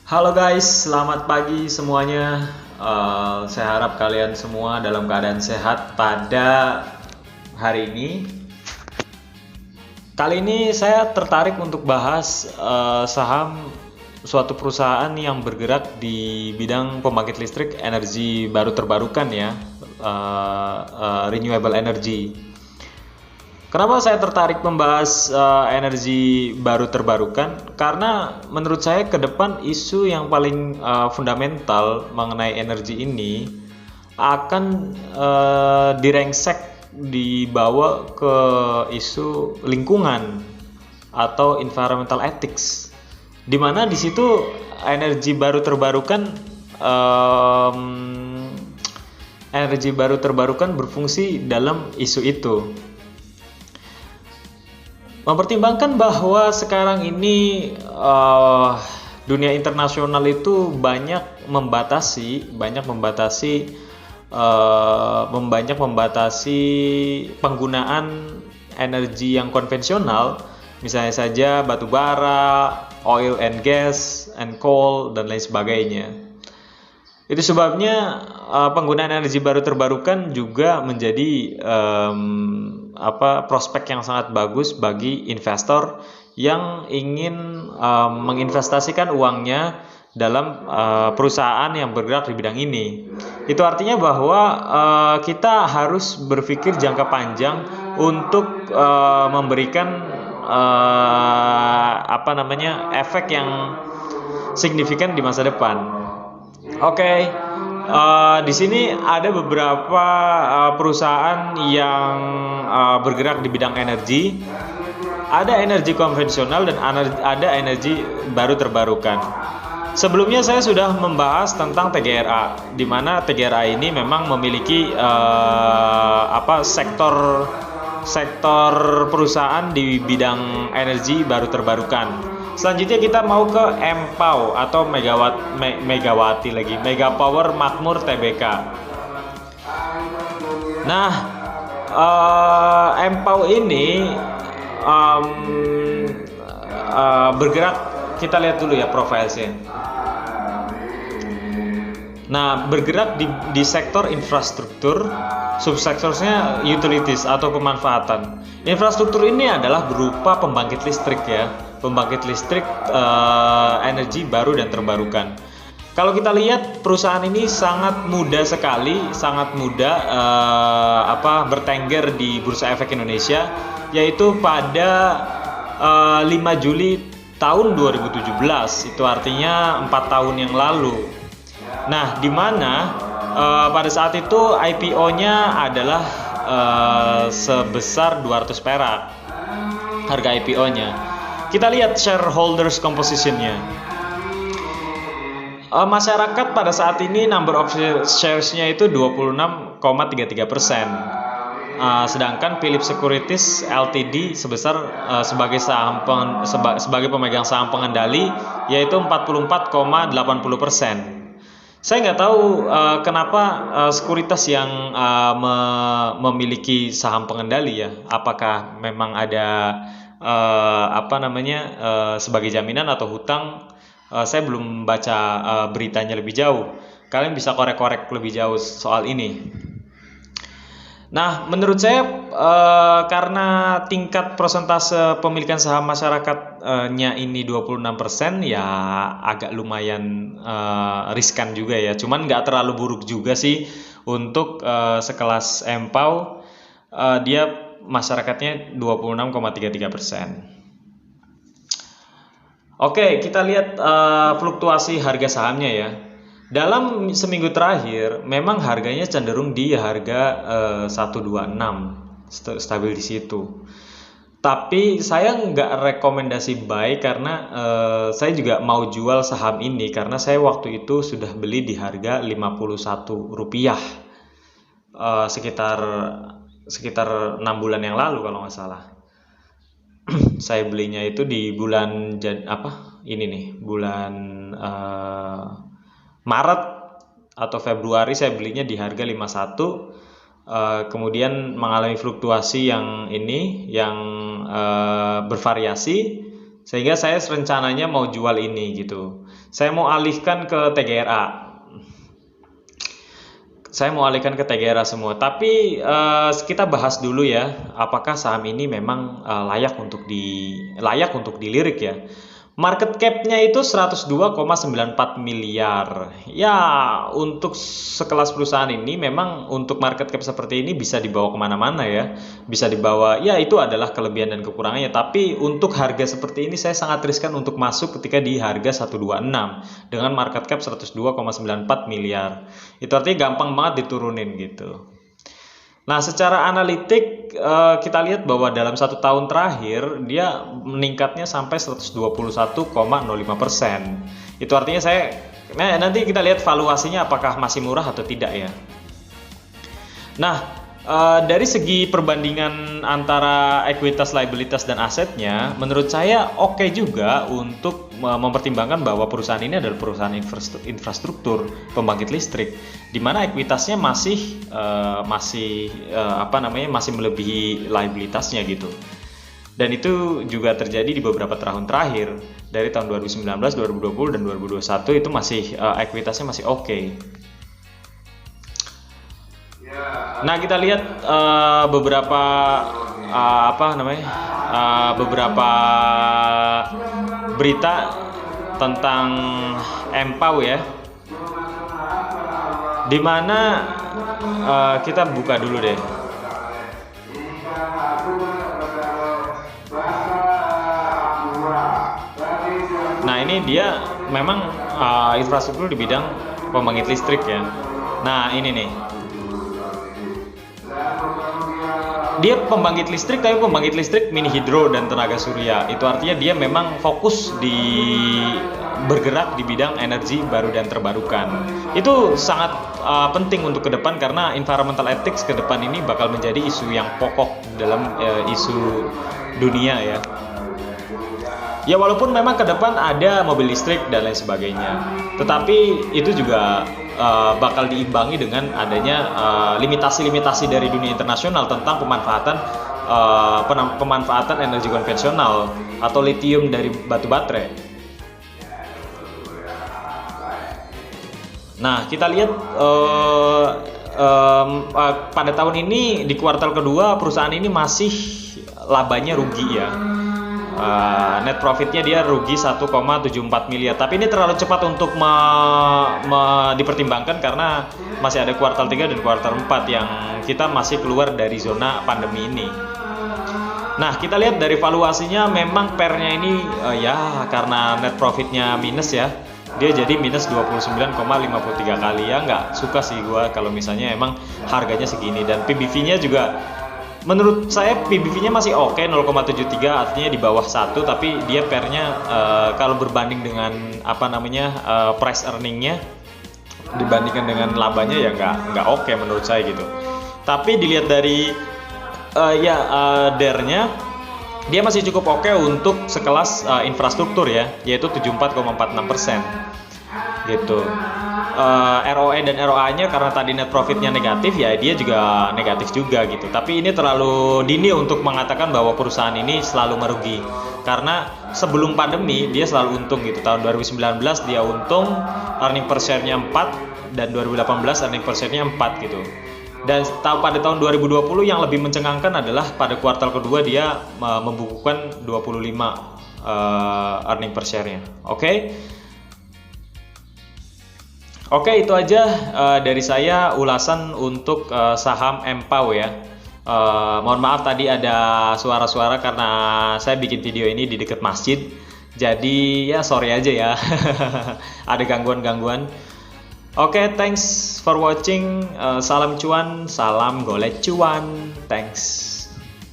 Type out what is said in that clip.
Halo guys, selamat pagi semuanya. Saya harap kalian semua dalam keadaan sehat pada hari ini. Kali ini saya tertarik untuk bahas saham suatu perusahaan yang bergerak di bidang pembangkit listrik energi baru terbarukan ya, renewable energy. Kenapa saya tertarik membahas energi baru terbarukan? Karena menurut saya ke depan isu yang paling fundamental mengenai energi ini akan direngsek dibawa ke isu lingkungan atau environmental ethics, di mana di situ energi baru terbarukan berfungsi dalam isu itu. Mempertimbangkan bahwa sekarang ini dunia internasional itu banyak membatasi penggunaan energi yang konvensional, misalnya saja batu bara, oil and gas, and coal dan lain sebagainya. Itu sebabnya penggunaan energi baru terbarukan juga menjadi prospek yang sangat bagus bagi investor yang ingin menginvestasikan uangnya dalam perusahaan yang bergerak di bidang ini. Itu artinya bahwa kita harus berpikir jangka panjang untuk memberikan efek yang signifikan di masa depan. Oke, di sini ada beberapa perusahaan yang bergerak di bidang energi. Ada energi konvensional dan ada energi baru terbarukan. Sebelumnya saya sudah membahas tentang TGRA, di mana TGRA ini memang memiliki sektor perusahaan di bidang energi baru terbarukan. Selanjutnya kita mau ke MPOW atau Mega Power Makmur Tbk. Nah, MPOW ini bergerak, kita lihat dulu ya profilnya. Nah, bergerak di sektor infrastruktur, subsektornya utilities atau pemanfaatan. Infrastruktur ini adalah berupa pembangkit listrik ya, energi baru dan terbarukan. Kalau kita lihat perusahaan ini sangat muda sekali, bertengger di Bursa Efek Indonesia, yaitu pada 5 Juli tahun 2017. Itu artinya 4 tahun yang lalu. Nah, di mana pada saat itu IPO-nya adalah sebesar 200 perak harga IPO-nya. Kita lihat shareholders composition-nya. Masyarakat pada saat ini number of shares-nya itu 26,33%. Sedangkan Philips Securities Ltd sebagai pemegang saham pengendali yaitu 44,80%. Saya nggak tahu kenapa sekuritas yang memiliki saham pengendali ya. Apakah memang ada sebagai jaminan atau hutang? Saya belum baca beritanya lebih jauh. Kalian bisa korek-korek lebih jauh soal ini. Nah, menurut saya karena tingkat persentase pemilikan saham masyarakatnya ini 26%, ya agak lumayan riskan juga ya. Cuman nggak terlalu buruk juga sih untuk sekelas MPOW. Dia masyarakatnya 26,33%. Oke, kita lihat fluktuasi harga sahamnya ya. Dalam seminggu terakhir, memang harganya cenderung di harga 126, stabil di situ. Tapi saya nggak rekomendasi buy karena saya juga mau jual saham ini karena saya waktu itu sudah beli di harga Rp51, sekitar 6 bulan yang lalu kalau nggak salah. Saya belinya itu di bulan bulan Maret atau Februari. Saya belinya di harga 51, kemudian mengalami fluktuasi yang bervariasi Sehingga saya rencananya mau jual ini gitu. Saya mau alihkan ke TGRA. Saya mau alihkan ke TGRA semua. Tapi kita bahas dulu ya, apakah saham ini memang layak untuk dilirik ya. Market cap-nya itu 102,94 miliar. Ya, untuk sekelas perusahaan ini memang untuk market cap seperti ini bisa dibawa kemana-mana ya. Bisa dibawa, ya itu adalah kelebihan dan kekurangannya. Tapi untuk harga seperti ini saya sangat riskan untuk masuk ketika di harga 126 dengan market cap 102,94 miliar. Itu artinya gampang banget diturunin gitu. Nah, secara analitik kita lihat bahwa dalam 1 tahun terakhir dia meningkatnya sampai 121,05%. Itu artinya nanti kita lihat valuasinya apakah masih murah atau tidak ya. Nah, dari segi perbandingan antara ekuitas, liabilitas dan asetnya, menurut saya oke juga untuk mempertimbangkan bahwa perusahaan ini adalah perusahaan infrastruktur pembangkit listrik, di mana ekuitasnya masih melebihi liabilitasnya gitu. Dan itu juga terjadi di beberapa tahun terakhir, dari tahun 2019, 2020 dan 2021 itu masih ekuitasnya masih oke. Nah, kita lihat beberapa beberapa berita tentang Empow ya, dimana kita buka dulu deh. Nah, ini dia memang infrastruktur di bidang pembangkit listrik ya. Nah, ini nih, dia pembangkit listrik, tapi pembangkit listrik mini hidro dan tenaga surya. Itu artinya dia memang fokus bergerak di bidang energi baru dan terbarukan. Itu sangat penting untuk ke depan, karena environmental ethics ke depan ini bakal menjadi isu yang pokok dalam isu dunia ya. Ya, walaupun memang ke depan ada mobil listrik dan lain sebagainya, tetapi itu juga bakal diimbangi dengan adanya limitasi-limitasi dari dunia internasional tentang pemanfaatan energi konvensional atau lithium dari batu baterai. Nah, kita lihat pada tahun ini di kuartal kedua perusahaan ini masih labanya rugi ya. Net profitnya dia rugi 1,74 miliar. Tapi ini terlalu cepat untuk dipertimbangkan, karena masih ada kuartal 3 dan kuartal 4 yang kita masih keluar dari zona pandemi ini. Nah, kita lihat dari valuasinya, memang pernya ini ya karena net profitnya minus ya, dia jadi minus 29,53 kali ya. Nggak suka sih gua kalau misalnya emang harganya segini, dan PBV-nya juga menurut saya PBV-nya masih oke, 0,73, artinya di bawah 1, tapi dia pernya kalau berbanding dengan price earning-nya dibandingkan dengan labanya ya nggak oke menurut saya gitu. Tapi dilihat dari DER-nya, dia masih cukup oke untuk sekelas infrastruktur ya, yaitu 74,46% gitu. ROE dan ROA-nya karena tadi net profitnya negatif ya, dia juga negatif juga gitu. Tapi ini terlalu dini untuk mengatakan bahwa perusahaan ini selalu merugi, karena sebelum pandemi dia selalu untung gitu. Tahun 2019 dia untung, earning per share-nya 4, dan 2018 earning per share-nya 4 gitu. Dan pada tahun 2020 yang lebih mencengangkan adalah pada kuartal kedua dia membukukan 25 earning per share-nya. Oke, itu aja dari saya ulasan untuk saham Empow ya. Mohon maaf tadi ada suara-suara karena saya bikin video ini di dekat masjid. Jadi ya sorry aja ya. Ada gangguan-gangguan. Oke, thanks for watching. Salam cuan, salam golek cuan. Thanks.